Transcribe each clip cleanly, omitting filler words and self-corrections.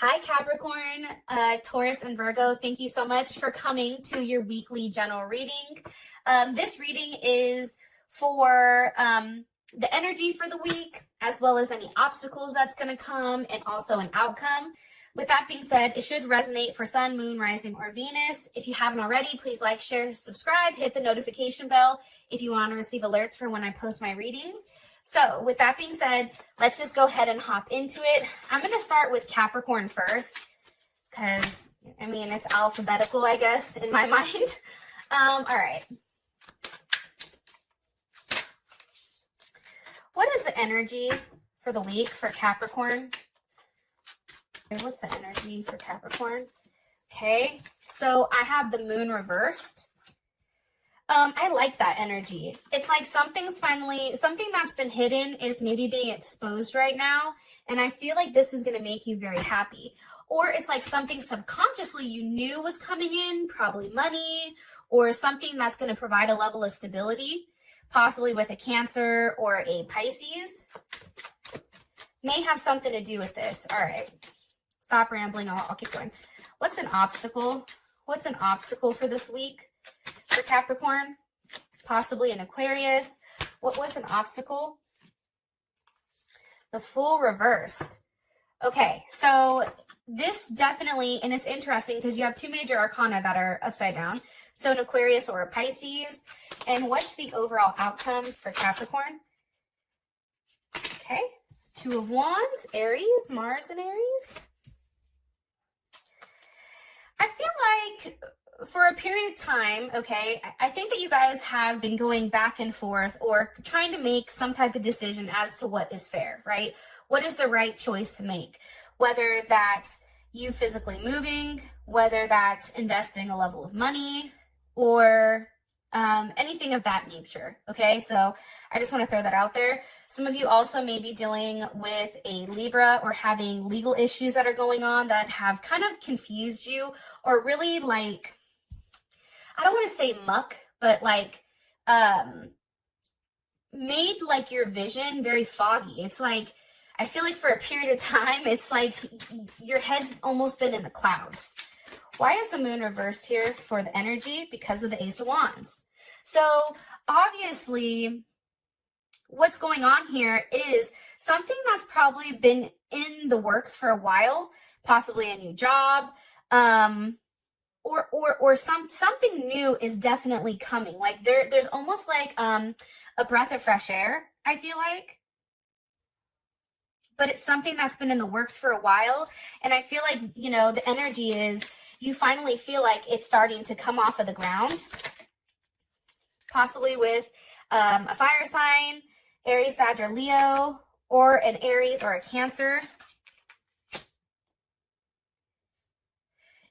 Hi, Capricorn, Taurus, and Virgo. Thank you so much for coming to your weekly general reading. This reading is for the energy for the week, as well as any obstacles that's going to come, and also an outcome. With that being said, it should resonate for Sun, Moon, Rising, or Venus. If you haven't already, please like, share, subscribe, hit the notification bell if you want to receive alerts for when I post my readings. So with that being said, let's just go ahead and hop into it. I'm going to start with Capricorn first because, I mean, it's alphabetical, I guess, in my mind. All right. What is the energy for the week for Capricorn? What's the energy for Capricorn? Okay, so I have the moon reversed. I like that energy. It's like something that's been hidden is maybe being exposed right now. And I feel like this is going to make you very happy. Or it's like something subconsciously you knew was coming in, probably money, or something that's going to provide a level of stability, possibly with a Cancer or a Pisces. May have something to do with this. All right. Stop rambling. I'll keep going. What's an obstacle? What's an obstacle for this week? For Capricorn, possibly an Aquarius. What's an obstacle? The Fool reversed. Okay, so this definitely, and it's interesting because you have two major arcana that are upside down. So an Aquarius or a Pisces. And what's the overall outcome for Capricorn? Okay, Two of Wands, Aries, Mars and Aries. I feel like for a period of time, okay, I think that you guys have been going back and forth or trying to make some type of decision as to what is fair, right? What is the right choice to make? Whether that's you physically moving, whether that's investing a level of money, or anything of that nature, okay? So I just want to throw that out there. Some of you also may be dealing with a Libra or having legal issues that are going on that have kind of confused you or really like, I don't want to say muck, but like made like your vision very foggy. It's like, I feel like for a period of time, it's like your head's almost been in the clouds. Why is the moon reversed here for the energy? Because of the Ace of Wands. So obviously what's going on here is something that's probably been in the works for a while, possibly a new job, or something new is definitely coming. Like there's almost like a breath of fresh air, I feel like. But it's something that's been in the works for a while. And I feel like, you know, the energy is you finally feel like it's starting to come off of the ground. Possibly with a fire sign, Aries, Sag, or Leo, or an Aries or a Cancer.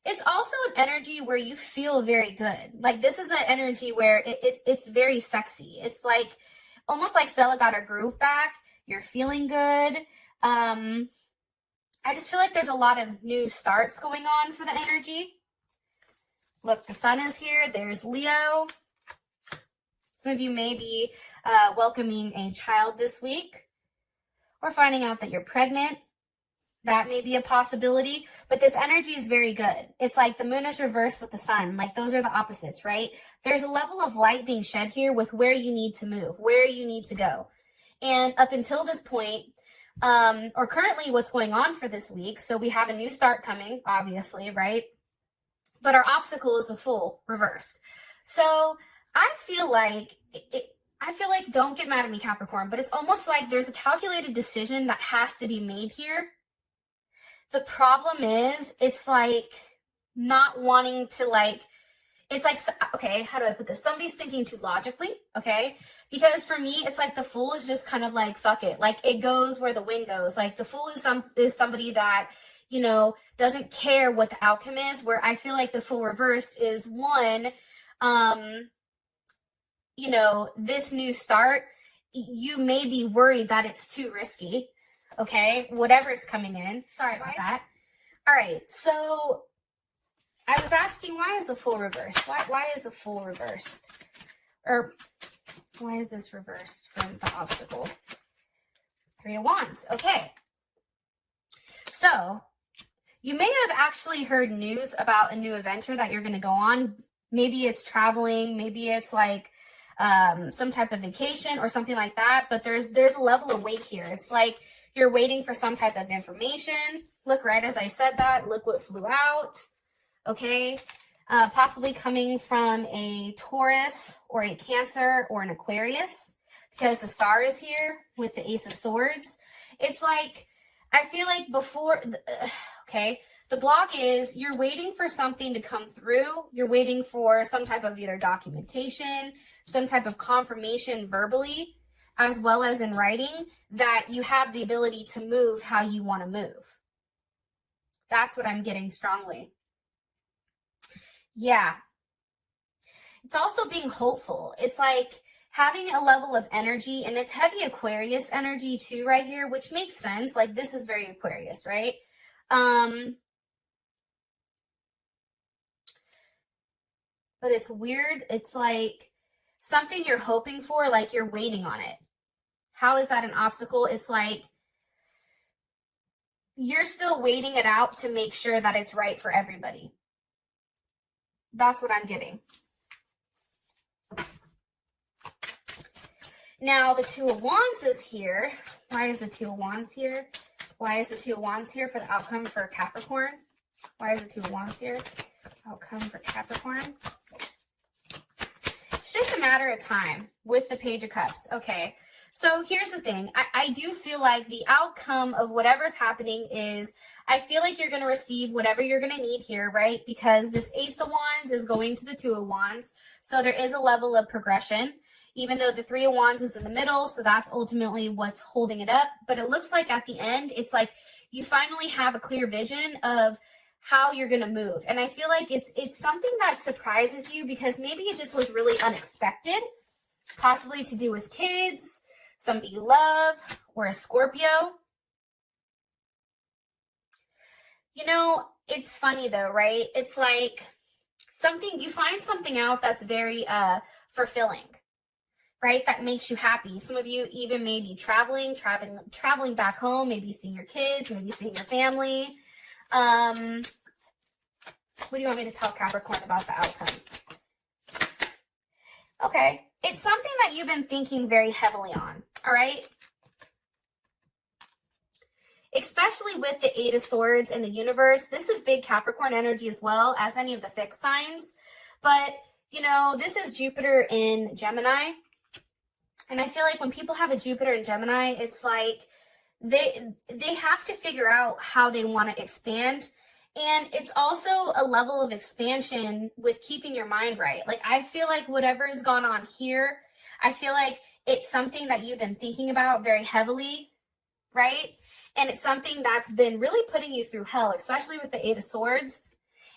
It's also an energy where you feel very good. Like this is an energy where it's very sexy. It's like almost like Stella got her groove back. You're feeling good. I just feel like there's a lot of new starts going on for the energy. Look, the sun is here. There's Leo. Some of you may be welcoming a child this week or finding out that you're pregnant. That may be a possibility, but this energy is very good. It's like the moon is reversed with the sun. Like those are the opposites, right? There's a level of light being shed here with where you need to move, where you need to go. And up until this point, or currently what's going on for this week, so we have a new start coming, obviously, right? But our obstacle is the Fool reversed. So I feel like don't get mad at me, Capricorn, but it's almost like there's a calculated decision that has to be made here. The problem is it's like not wanting to like, it's like, okay, how do I put this? Somebody's thinking too logically, okay? Because for me, it's like the Fool is just kind of like, fuck it. Like it goes where the wind goes. Like the Fool is somebody that, you know, doesn't care what the outcome is, where I feel like the Fool reversed is one, you know, this new start, you may be worried that it's too risky, okay? Whatever's coming in. Sorry about that. All right, so I was asking, why is the Fool reversed? Why is the Fool reversed? Or why is this reversed from the obstacle? Three of Wands. Okay. So You may have actually heard news about a new adventure that you're going to go on. Maybe it's traveling, maybe it's like some type of vacation or something like that, but there's a level of wait here. It's like you're waiting for some type of information. Look, right as I said that, look what flew out. Okay, possibly coming from a Taurus or a Cancer or an Aquarius, because the star is here with the Ace of Swords. It's like, I feel like before, okay, the block is you're waiting for something to come through. You're waiting for some type of either documentation, some type of confirmation verbally, as well as in writing, that you have the ability to move how you want to move. That's what I'm getting strongly. Yeah. It's also being hopeful. It's like having a level of energy, and it's heavy Aquarius energy too right here, which makes sense. Like, this is very Aquarius, right? But it's weird. It's like something you're hoping for, like you're waiting on it. How is that an obstacle? It's like you're still waiting it out to make sure that it's right for everybody. That's what I'm getting. Now, the Two of Wands is here. Why is the Two of Wands here? Why is the Two of Wands here for the outcome for Capricorn? Why is the Two of Wands here? Outcome for Capricorn. It's just a matter of time with the Page of Cups. Okay, so here's the thing. I do feel like the outcome of whatever's happening is, I feel like you're going to receive whatever you're going to need here, right? Because this Ace of Wands is going to the Two of Wands. So there is a level of progression, even though the Three of Wands is in the middle. So that's ultimately what's holding it up. But it looks like at the end, it's like you finally have a clear vision of how you're going to move. And I feel like it's something that surprises you, because maybe it just was really unexpected, possibly to do with kids, somebody you love, or a Scorpio. You know, it's funny though, right? It's like something, you find something out that's very fulfilling, right? That makes you happy. Some of you even may be traveling back home, maybe seeing your kids, maybe seeing your family. What do you want me to tell Capricorn about the outcome? Okay, it's something that you've been thinking very heavily on, all right? Especially with the Eight of Swords and the universe. This is big Capricorn energy as well as any of the fixed signs. But, you know, this is Jupiter in Gemini. And I feel like when people have a Jupiter in Gemini, it's like they have to figure out how they want to expand. And it's also a level of expansion with keeping your mind right. Like, I feel like whatever's gone on here, I feel like it's something that you've been thinking about very heavily, right? And it's something that's been really putting you through hell, especially with the Eight of Swords.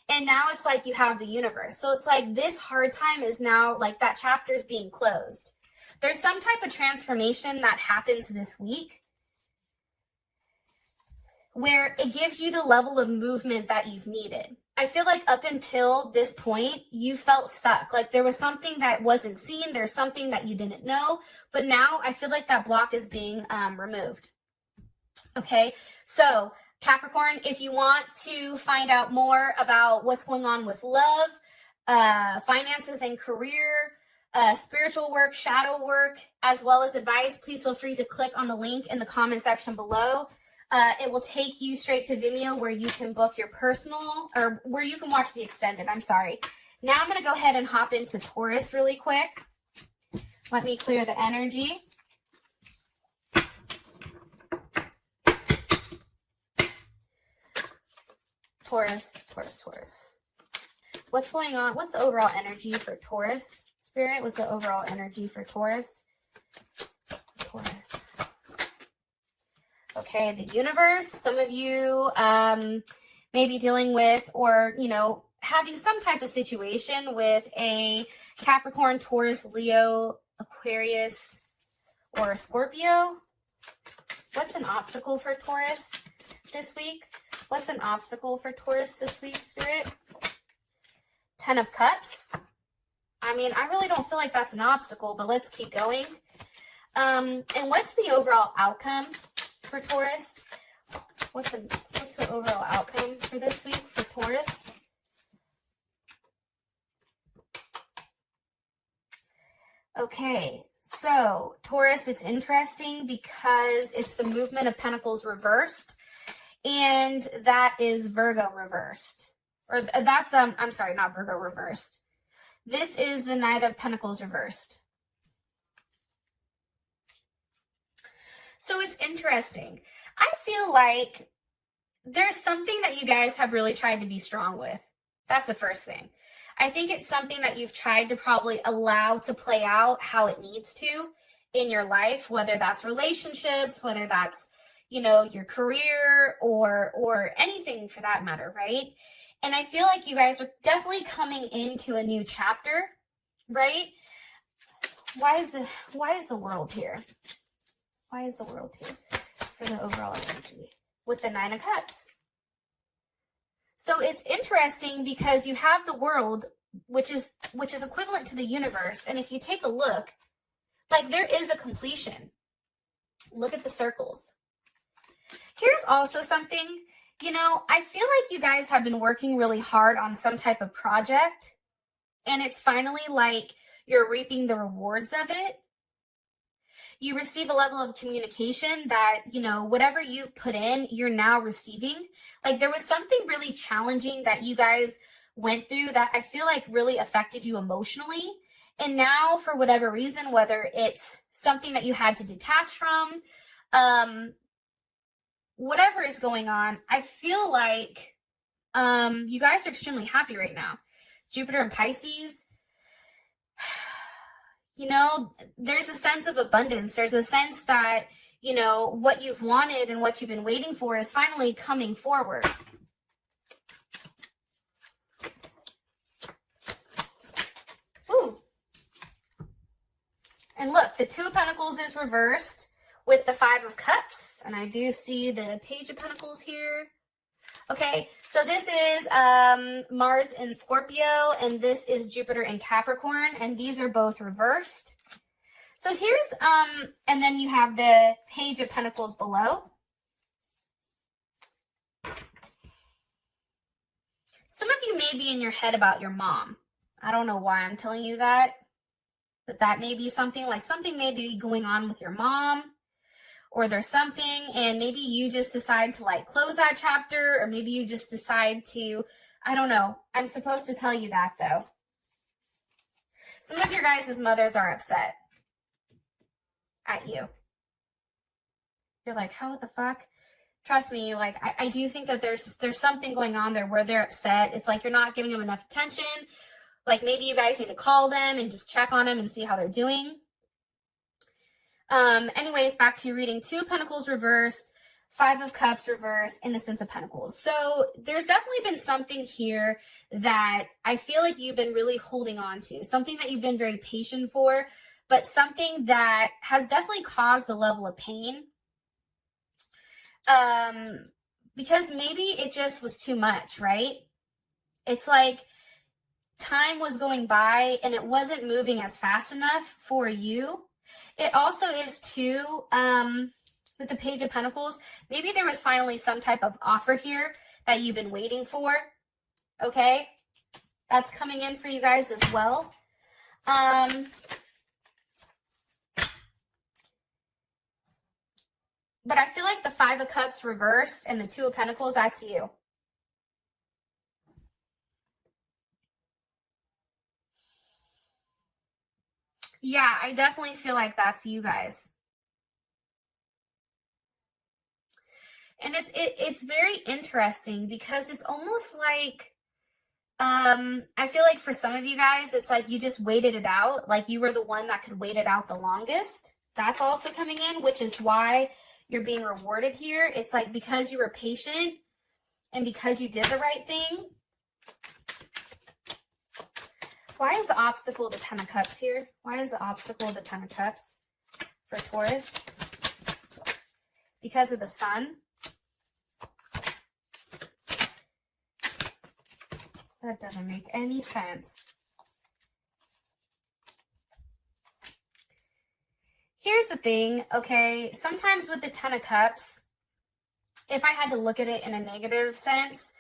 And now it's like you have the universe. So it's like this hard time is now, like, that chapter is being closed. There's some type of transformation that happens this week where it gives you the level of movement that you've needed. I feel like up until this point, you felt stuck. Like there was something that wasn't seen. There's something that you didn't know. But now I feel like that block is being removed. Okay, so Capricorn, if you want to find out more about what's going on with love, finances and career, spiritual work, shadow work, as well as advice, please feel free to click on the link in the comment section below. It will take you straight to Vimeo where you can book your personal, or where you can watch the extended. I'm sorry. Now I'm going to go ahead and hop into Taurus really quick. Let me clear the energy. Taurus. What's going on? What's the overall energy for Taurus, Spirit? What's the overall energy for Taurus? Taurus. Okay, the universe. Some of you may be dealing with, or, you know, having some type of situation with a Capricorn, Taurus, Leo, Aquarius, or a Scorpio. What's an obstacle for Taurus this week? What's an obstacle for Taurus this week, Spirit? Ten of Cups. I mean, I really don't feel like that's an obstacle, but let's keep going. And what's the overall outcome for Taurus? What's the overall outcome for Taurus, it's interesting because it's the movement of Pentacles reversed, and that is Virgo reversed. Or that's, I'm sorry, not Virgo reversed. This is the Knight of Pentacles reversed. So it's interesting. I feel like there's something that you guys have really tried to be strong with. That's the first thing. I think it's something that you've tried to probably allow to play out how it needs to in your life, whether that's relationships, whether that's, you know, your career or anything for that matter, right? And I feel like you guys are definitely coming into a new chapter, right? Why is the world here? Why is the world here for the overall energy with the Nine of Cups? So it's interesting because you have the world, which is equivalent to the universe. And if you take a look, like there is a completion. Look at the circles. Here's also something, you know, I feel like you guys have been working really hard on some type of project, and it's finally like you're reaping the rewards of it. You receive a level of communication that, you know, whatever you've put in, you're now receiving. Like there was something really challenging that you guys went through that I feel like really affected you emotionally. And now for whatever reason, whether it's something that you had to detach from, whatever is going on, I feel like you guys are extremely happy right now. Jupiter and Pisces, you know, there's a sense of abundance. There's a sense that, you know, what you've wanted and what you've been waiting for is finally coming forward. Ooh. And look, the Two of Pentacles is reversed with the Five of Cups. And I do see the Page of Pentacles here. Okay, so this is Mars in Scorpio, and this is Jupiter in Capricorn, and these are both reversed. So here's, and then you have the Page of Pentacles below. Some of you may be in your head about your mom. I don't know why I'm telling you that, but that may be something, like something may be going on with your mom. Or there's something, and maybe you just decide to like close that chapter, or maybe you just decide to, I don't know. I'm supposed to tell you that though. Some of your guys' mothers are upset at you. You're like, how the fuck? Trust me, like I do think that there's something going on there where they're upset. It's like you're not giving them enough attention. Like maybe you guys need to call them and just check on them and see how they're doing. Anyways, back to your reading. Two of Pentacles reversed, Five of Cups reversed, Innocence of Pentacles. So there's definitely been something here that I feel like you've been really holding on to. Something that you've been very patient for, but something that has definitely caused a level of pain. Because maybe it just was too much, right? It's like time was going by and it wasn't moving as fast enough for you. It also is too, with the Page of Pentacles, maybe there was finally some type of offer here that you've been waiting for, okay? That's coming in for you guys as well. But I feel like the Five of Cups reversed and the Two of Pentacles, that's you. Yeah, I definitely feel like that's you guys. And it's very interesting because it's almost like, I feel like for some of you guys, it's like you just waited it out. Like you were the one that could wait it out the longest. That's also coming in, which is why you're being rewarded here. It's like because you were patient and because you did the right thing. Why is the obstacle the Ten of Cups here? Why is the obstacle the Ten of Cups for Taurus? Because of the Sun. That doesn't make any sense. Here's the thing, okay? Sometimes with the Ten of Cups, if I had to look at it in a negative sense,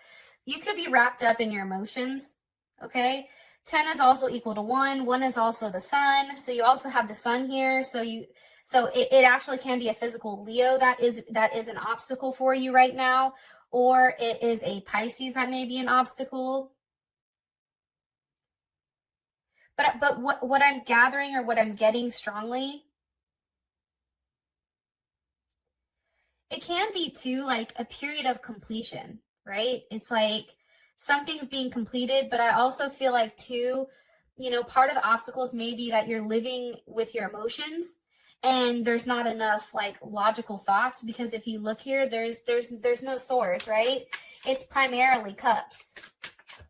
you could be wrapped up in your emotions, okay? 10 is also equal to 1. 1 is also the Sun. So you also have the Sun here. So So it actually can be a physical Leo that is an obstacle for you right now, or it is a Pisces that may be an obstacle. But what I'm gathering, or what I'm getting strongly, it can be too like a period of completion, right? It's like something's being completed, but I also feel like too, you know, part of the obstacles may be that you're living with your emotions and there's not enough like logical thoughts, because if you look here, there's no swords, right? It's primarily cups.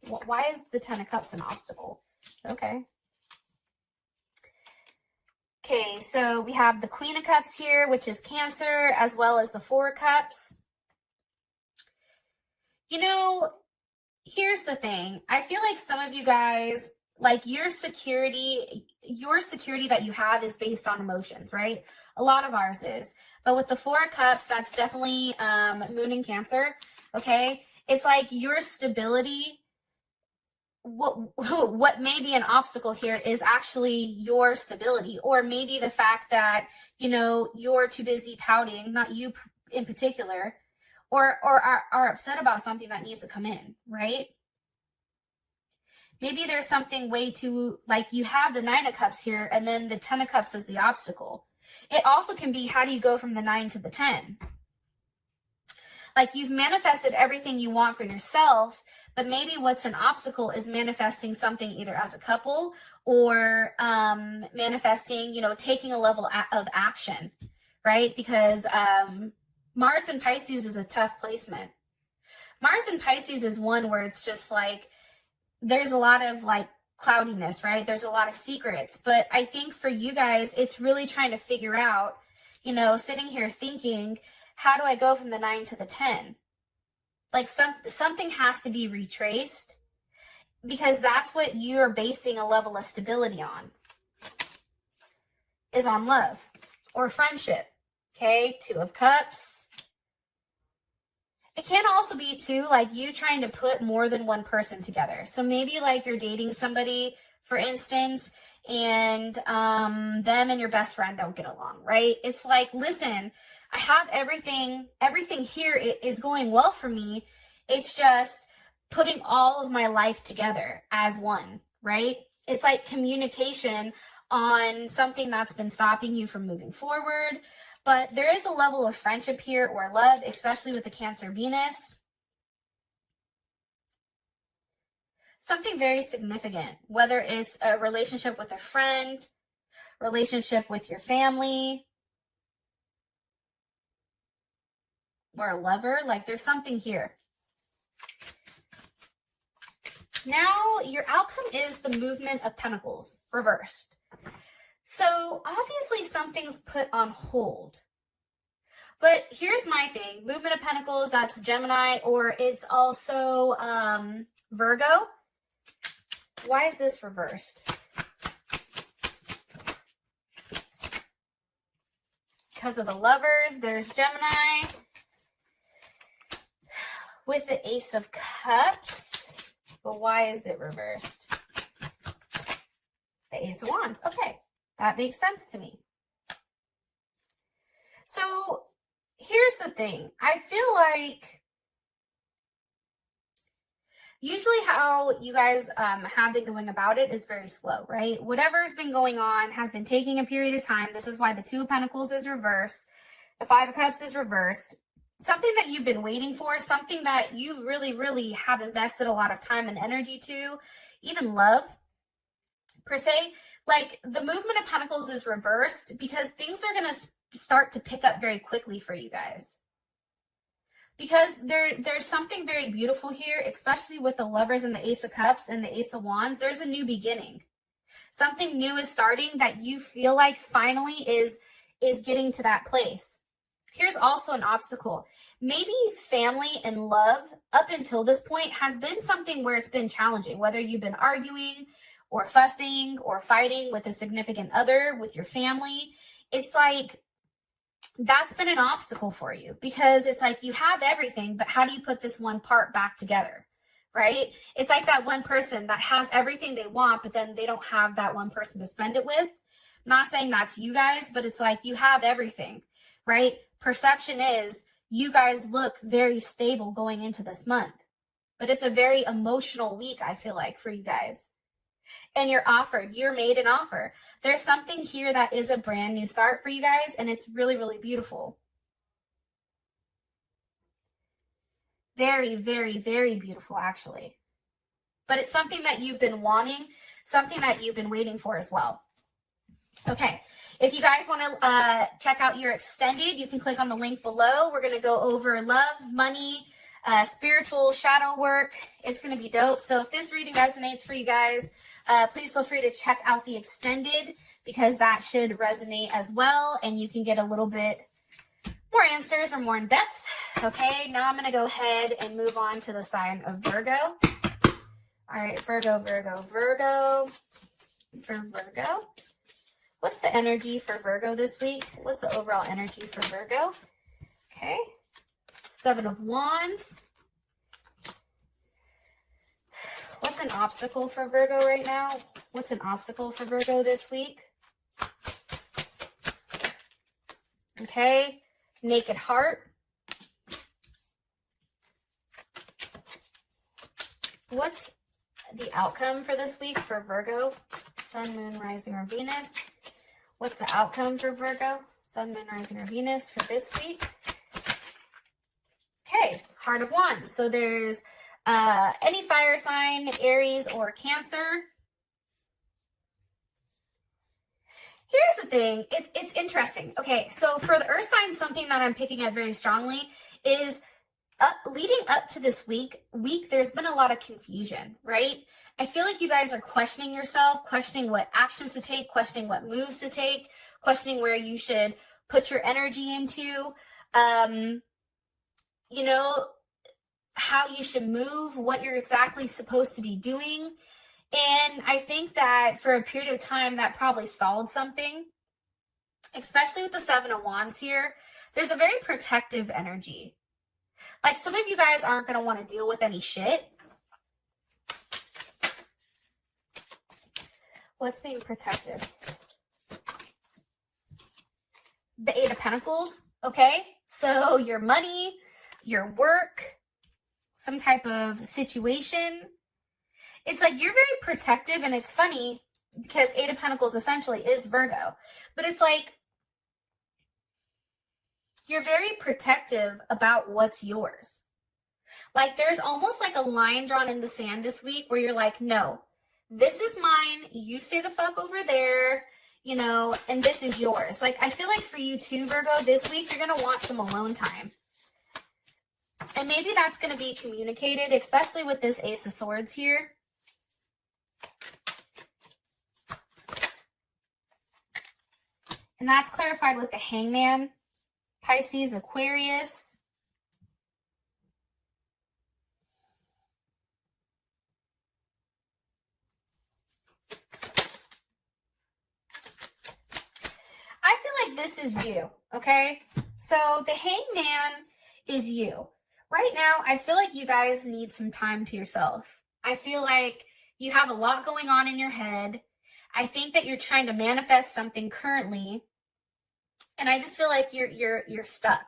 Why is the Ten of Cups an obstacle? Okay. Okay, so we have the Queen of Cups here, which is Cancer, as well as the Four of Cups. You know, here's the thing. I feel like some of you guys, like your security that you have is based on emotions, right? A lot of ours is. But with the Four of Cups, that's definitely Moon in Cancer, okay? It's like your stability, what may be an obstacle here is actually your stability, or maybe the fact that, you know, you're too busy pouting, not you in particular, or are upset about something that needs to come in, right? Maybe there's something way too, like you have the Nine of Cups here, and then the Ten of Cups is the obstacle. It also can be, how do you go from the 9 to the 10? Like you've manifested everything you want for yourself, but maybe what's an obstacle is manifesting something either as a couple, or manifesting, you know, taking a level of action, right? Because Mars in Pisces is a tough placement. Mars in Pisces is one where it's just like, there's a lot of like cloudiness, right? There's a lot of secrets. But I think for you guys, it's really trying to figure out, you know, sitting here thinking, how do I go from the 9 to the 10? Like something has to be retraced, because that's what you're basing a level of stability on, is on love or friendship. Okay, Two of Cups. It can also be too like you trying to put more than one person together. So maybe like you're dating somebody, for instance, and them and your best friend don't get along, right? It's like, listen, I have everything here is going well for me. It's just putting all of my life together as one, right? It's like communication on something that's been stopping you from moving forward. But there is a level of friendship here, or love, especially with the Cancer Venus. Something very significant, whether it's a relationship with a friend, relationship with your family, or a lover. Like there's something here. Now your outcome is the Movement of Pentacles reversed. So obviously something's put on hold. But here's my thing. Movement of Pentacles, that's Gemini, or it's also Virgo. Why is this reversed? Because of the Lovers. There's Gemini with the Ace of Cups. But why is it reversed? The Ace of Wands. Okay, that makes sense to me. So here's the thing. I feel like usually how you guys have been going about it is very slow, right? Whatever's been going on has been taking a period of time. This is why the Two of Pentacles is reversed. The Five of Cups is reversed. Something that you've been waiting for, something that you really, really have invested a lot of time and energy to, even love, per se. Like the Movement of Pentacles is reversed because things are going to start to pick up very quickly for you guys. Because there's something very beautiful here, especially with the Lovers and the Ace of Cups and the Ace of Wands. There's a new beginning. Something new is starting that you feel like finally is getting to that place. Here's also an obstacle. Maybe family and love up until this point has been something where it's been challenging, whether you've been arguing or fussing or fighting with a significant other, with your family. It's like that's been an obstacle for you, because it's like you have everything, but how do you put this one part back together, right? It's like that one person that has everything they want, but then they don't have that one person to spend it with. Not saying that's you guys, but it's like you have everything, right? Perception is you guys look very stable going into this month, but it's a very emotional week, I feel like, for you guys. And you're made an offer. There's something here that is a brand new start for you guys, and it's really, really beautiful. Very, very, very beautiful, actually. But it's something that you've been wanting, something that you've been waiting for as well. Okay, if you guys want to check out your extended, you can click on the link below. We're going to go over love, money, spiritual shadow work. It's going to be dope. So if this reading resonates for you guys, please feel free to check out the extended, because that should resonate as well, and you can get a little bit more answers or more in depth. Okay, now I'm going to go ahead and move on to the sign of Virgo. All right, Virgo. For Virgo, what's the energy for Virgo this week? What's the overall energy for Virgo? Okay, 7 of Wands. What's an obstacle for Virgo right now? What's an obstacle for Virgo this week? Okay, Naked Heart. What's the outcome for this week for Virgo? Sun, Moon, Rising, or Venus. What's the outcome for Virgo? Sun, Moon, Rising, or Venus for this week? Okay, Heart of Wands. So there's any fire sign, Aries or Cancer. Here's the thing. It's interesting. Okay, so for the Earth sign, something that I'm picking up very strongly is leading up to this week, there's been a lot of confusion, right? I feel like you guys are questioning yourself, questioning what actions to take, questioning what moves to take, questioning where you should put your energy into, you know, how you should move, what you're exactly supposed to be doing. And I think that for a period of time, that probably stalled something, especially with the 7 of Wands here. There's a very protective energy. Like, some of you guys aren't going to want to deal with any shit. What's being protective? The 8 of Pentacles, okay? So your money, your work, some type of situation. It's like you're very protective, and it's funny because 8 of Pentacles essentially is Virgo. But it's like you're very protective about what's yours. Like, there's almost like a line drawn in the sand this week where you're like, no, this is mine. You stay the fuck over there, you know, and this is yours. Like, I feel like for you too, Virgo, this week you're going to want some alone time. And maybe that's going to be communicated, especially with this Ace of Swords here. And that's clarified with the Hangman. Pisces, Aquarius. I feel like this is you, okay? So the Hangman is you. Right now, I feel like you guys need some time to yourself. I feel like you have a lot going on in your head. I think that you're trying to manifest something currently. And I just feel like you're stuck.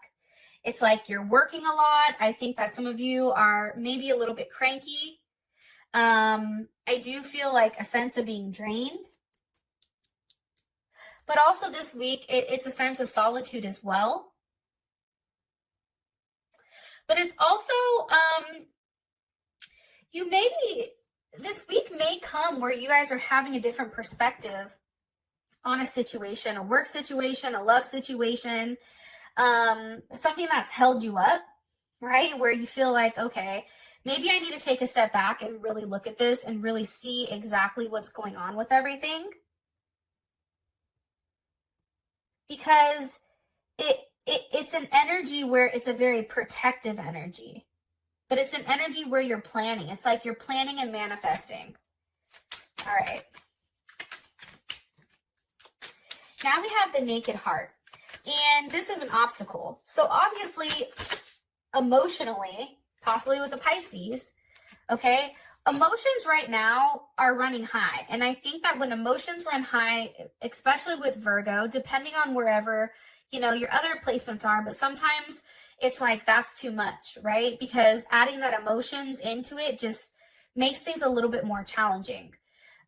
It's like you're working a lot. I think that some of you are maybe a little bit cranky. I do feel like a sense of being drained. But also this week, it's a sense of solitude as well. But it's also, this week may come where you guys are having a different perspective on a situation, a work situation, a love situation, something that's held you up, right? Where you feel like, okay, maybe I need to take a step back and really look at this and really see exactly what's going on with everything. Because it's an energy where it's a very protective energy, but it's an energy where you're planning. It's like you're planning and manifesting. All right. Now we have the Naked Heart, and this is an obstacle. So obviously, emotionally, possibly with the Pisces, okay, Emotions right now are running high. And I think that when emotions run high, especially with Virgo, depending on wherever, you know, your other placements are, but sometimes it's like that's too much, right? Because adding that emotions into it just makes things a little bit more challenging.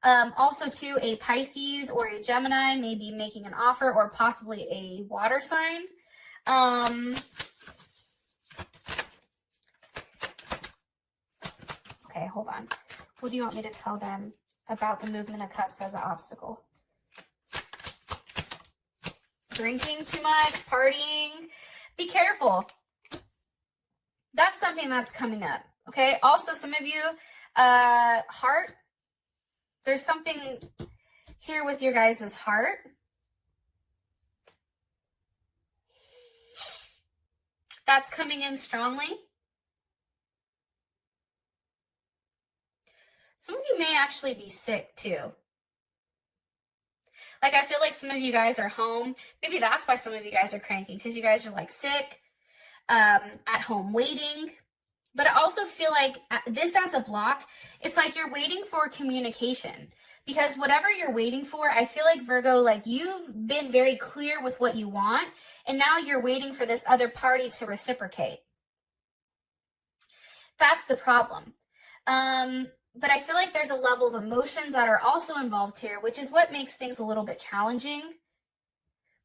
Also, too, a Pisces or a Gemini may be making an offer, or possibly a water sign. Okay, hold on. What do you want me to tell them about the movement of cups as an obstacle? Drinking too much, partying. Be careful. That's something that's coming up, okay? Also, some of you, heart. There's something here with your guys' heart. That's coming in strongly. Some of you may actually be sick too. Like, I feel like some of you guys are home. Maybe that's why some of you guys are cranky, because you guys are like sick, at home waiting. But I also feel like this as a block, it's like you're waiting for communication. Because whatever you're waiting for, I feel like Virgo, like you've been very clear with what you want, and now you're waiting for this other party to reciprocate. That's the problem. But I feel like there's a level of emotions that are also involved here, which is what makes things a little bit challenging.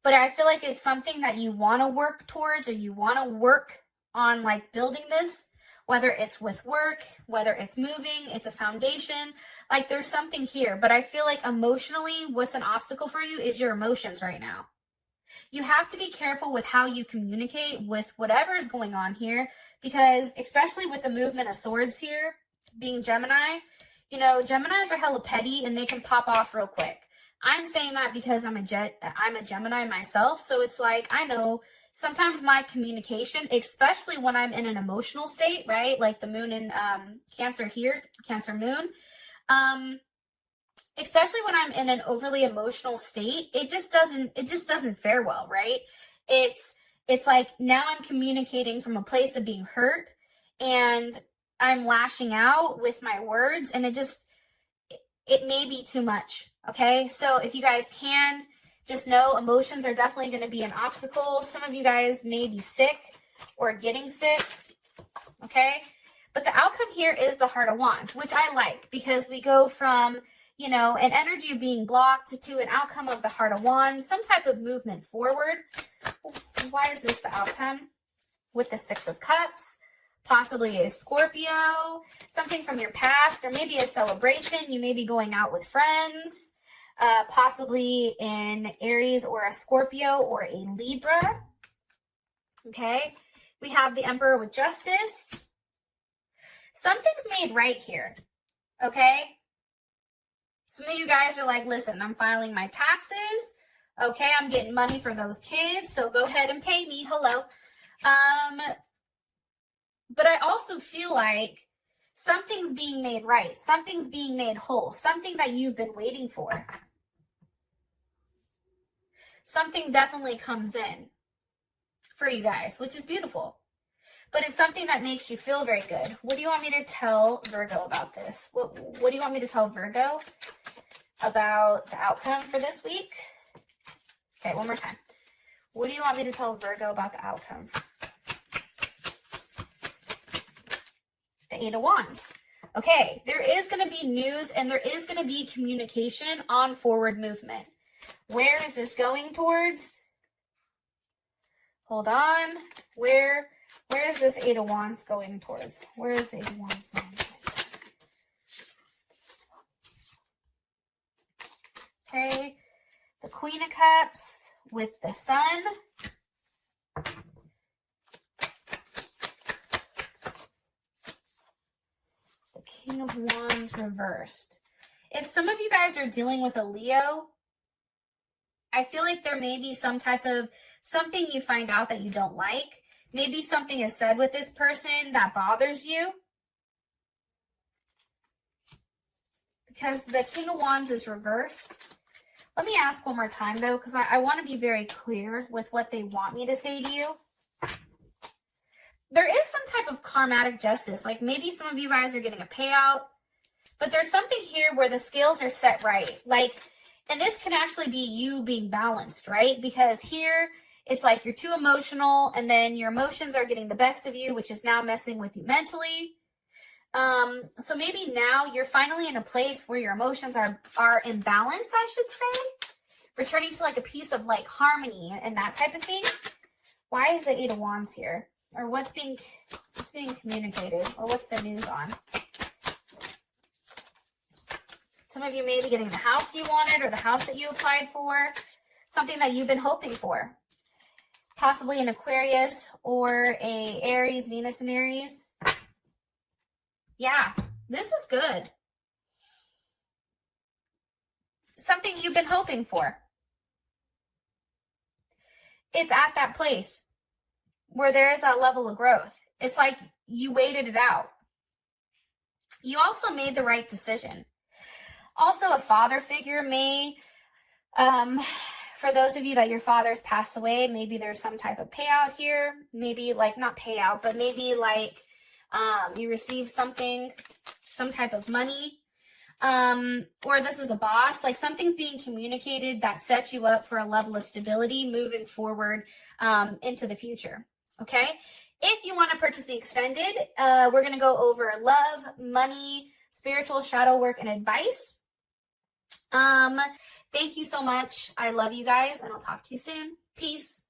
But I feel like it's something that you want to work towards, or you want to work on, like building this, whether it's with work, whether it's moving, it's a foundation. Like there's something here. But I feel like emotionally, what's an obstacle for you is your emotions right now. You have to be careful with how you communicate with whatever is going on here, because especially with the movement of swords here, being Gemini, you know, Geminis are hella petty and they can pop off real quick. I'm saying that because I'm a Gemini myself, so it's like I know sometimes my communication, especially when I'm in an emotional state, right? Like the moon in Cancer here, Cancer moon, especially when I'm in an overly emotional state, it just doesn't fare well, right? It's like now I'm communicating from a place of being hurt, and I'm lashing out with my words, and it may be too much, okay? So if you guys can, just know emotions are definitely going to be an obstacle. Some of you guys may be sick or getting sick, okay? But the outcome here is the Heart of Wands, which I like, because we go from, you know, an energy of being blocked to an outcome of the Heart of Wands, some type of movement forward. Why is this the outcome? With the Six of Cups. Possibly a Scorpio, something from your past, or maybe a celebration. You may be going out with friends, possibly an Aries or a Scorpio or a Libra. Okay, we have the Emperor with Justice. Something's made right here, okay? Some of you guys are like, listen, I'm filing my taxes. Okay, I'm getting money for those kids, so go ahead and pay me. Hello. But I also feel like something's being made right. Something's being made whole. Something that you've been waiting for. Something definitely comes in for you guys, which is beautiful. But it's something that makes you feel very good. What do you want me to tell Virgo about this? What do you want me to tell Virgo about the outcome for this week? Okay, one more time. What do you want me to tell Virgo about the outcome? The Eight of Wands. Okay, there is going to be news, and there is going to be communication on forward movement. Where is this going towards? Hold on. Where is this Eight of Wands going towards? Where is the Eight of Wands going towards? Okay, the Queen of Cups with the Sun. King of Wands reversed. If some of you guys are dealing with a Leo, I feel like there may be some type of something you find out that you don't like. Maybe something is said with this person that bothers you. Because the King of Wands is reversed. Let me ask one more time, though, because I want to be very clear with what they want me to say to you. There is some type of karmatic justice. Like maybe some of you guys are getting a payout. But there's something here where the scales are set right. Like, and this can actually be you being balanced, right? Because here it's like you're too emotional, and then your emotions are getting the best of you, which is now messing with you mentally. So maybe now you're finally in a place where your emotions are in balance, I should say. Returning to like a piece of like harmony and that type of thing. Why is the Eight of Wands here? Or what's being communicated? Or what's the news on? Some of you may be getting the house you wanted or the house that you applied for. Something that you've been hoping for. Possibly an Aquarius or a Aries, Venus and Aries. Yeah, this is good. Something you've been hoping for. It's at that place where there is that level of growth. It's like you waited it out. You also made the right decision. Also, a father figure may, for those of you that your father's passed away, maybe there's some type of payout here. Maybe like, not payout, but maybe like you receive something, some type of money. Or this is a boss, like something's being communicated that sets you up for a level of stability moving forward into the future. Okay. If you want to purchase the extended, we're going to go over love, money, spiritual shadow work, and advice. Thank you so much. I love you guys, and I'll talk to you soon. Peace.